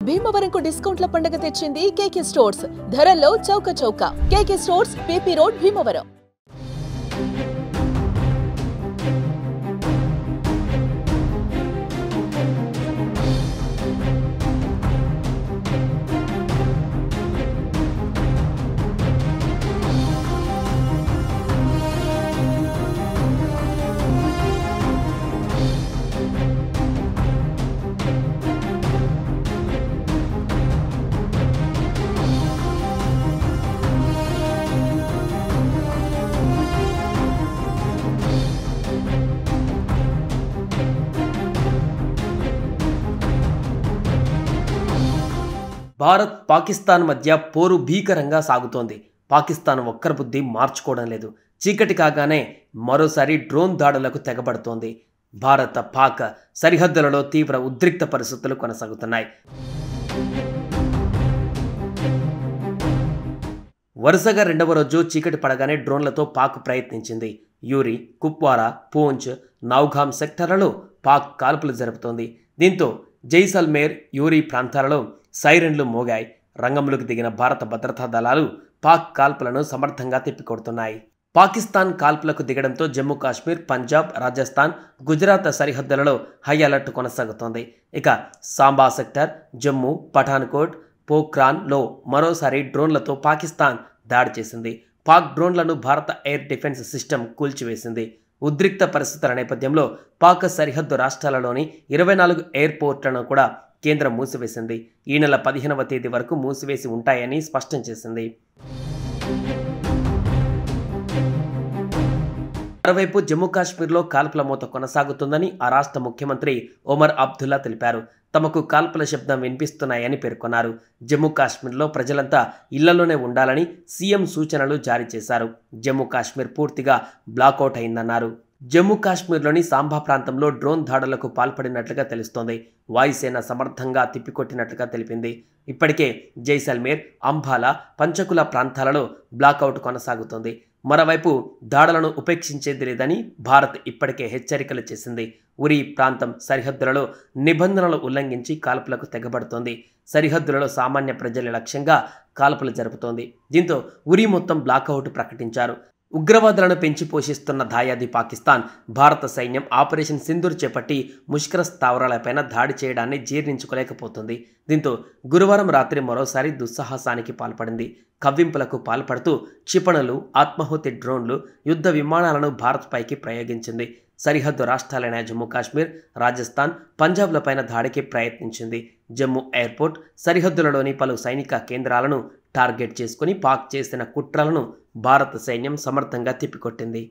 భీమవరంకు డిస్కౌంట్ల పండుగ తెచ్చింది కేకే స్టోర్స్. ధరల్లో చౌక. కేకే stores, PP road, Bhimavaram. Bharat Pakistan మధ్య పోరు భీకరంగా సాగుతోంది. పాకిస్తాన్ ఒక్కరి బుద్ధి మార్చుకోవడం లేదు. చీకటి కాగానే మరోసారి డ్రోన్ దాడులకు తెగబడుతోంది. భారత పాక్ సరిహద్దులలో తీవ్ర ఉద్రిక్త పరిస్థితులు కొనసాగుతున్నాయి. వరుసగా రెండవ రోజు చీకటి పడగానే డ్రోన్లతో పాక్ ప్రయత్నించింది. యూరి, కుప్వారా, పూంచ్, నౌగామ్ సెక్టర్లలో పాక్ కాల్పులు జరుపుతోంది. దీంతో జైసల్మేర్, యూరి ప్రాంతాలలో సైరన్లు మోగాయి. రంగంలోకి దిగిన భారత భద్రతా దళాలు పాక్ కాల్పులను సమర్థంగా తిప్పికొడుతున్నాయి. పాకిస్తాన్ కాల్పులకు దిగడంతో జమ్మూ కాశ్మీర్, పంజాబ్, రాజస్థాన్, గుజరాత్ సరిహద్దులలో హై అలర్ట్ కొనసాగుతోంది. ఇక సాంబా సెక్టర్, జమ్మూ, పఠాన్కోట్, పోఖ్రాన్లో మరోసారి డ్రోన్లతో పాకిస్తాన్ దాడి చేసింది. పాక్ డ్రోన్లను భారత ఎయిర్ డిఫెన్స్ సిస్టమ్ కూల్చివేసింది. ఉద్రిక్త పరిస్థితుల నేపథ్యంలో పాక్ సరిహద్దు రాష్ట్రాలలోని 24 ఎయిర్పోర్ట్లను కూడా కేంద్రం మూసివేసింది. ఈ నెల 15వ తేదీ వరకు మూసివేసి ఉంటాయని స్పష్టం చేసింది. మరోవైపు జమ్మూ కాశ్మీర్లో కాల్పుల మూత కొనసాగుతుందని ఆ రాష్ట్ర ముఖ్యమంత్రి ఒమర్ అబ్దుల్లా తెలిపారు. తమకు కాల్పుల శబ్దం వినిపిస్తున్నాయని పేర్కొన్నారు. జమ్మూ కాశ్మీర్లో ప్రజలంతా ఇళ్లలోనే ఉండాలని సీఎం సూచనలు జారీ చేశారు. జమ్మూ కాశ్మీర్ పూర్తిగా బ్లాకౌట్ అయిందన్నారు. జమ్మూ కాశ్మీర్లోని సాంబా ప్రాంతంలో డ్రోన్ దాడులకు పాల్పడినట్లుగా తెలుస్తోంది. వాయుసేన సమర్థంగా తిప్పికొట్టినట్లుగా తెలిపింది. ఇప్పటికే జైసల్మేర్, అంబాలా, పంచకుల ప్రాంతాలలో బ్లాకౌట్ కొనసాగుతోంది. మరోవైపు దాడులను ఉపేక్షించేది లేదని భారత్ ఇప్పటికే హెచ్చరికలు చేసింది. ఉరి ప్రాంతం సరిహద్దులలో నిబంధనలు ఉల్లంఘించి కాల్పులకు తెగబడుతోంది. సరిహద్దులలో సామాన్య ప్రజల లక్ష్యంగా కాల్పులు జరుపుతోంది. దీంతో ఉరి మొత్తం బ్లాకౌట్ ప్రకటించారు. ఉగ్రవాదులను పెంచి పోషిస్తున్న దాయాది పాకిస్తాన్ భారత సైన్యం ఆపరేషన్ సింధూర్ చేపట్టి ముష్కర స్థావరాలపైన దాడి చేయడాన్ని జీర్ణించుకోలేకపోతుంది. దీంతో గురువారం రాత్రి మరోసారి దుస్సాహసానికి పాల్పడింది. కవ్వింపులకు పాల్పడుతూ క్షిపణులు, ఆత్మాహుతి డ్రోన్లు, యుద్ధ విమానాలను భారత్ పైకి ప్రయోగించింది. సరిహద్దు రాష్ట్రాలైన జమ్మూ కాశ్మీర్, రాజస్థాన్, పంజాబ్లపైన దాడికి ప్రయత్నించింది. జమ్మూ ఎయిర్పోర్ట్, సరిహద్దులలోని పలు సైనిక కేంద్రాలను టార్గెట్ చేసుకుని పాక్ చేసిన కుట్రలను భారత సైన్యం సమర్థంగా తిప్పికొట్టింది.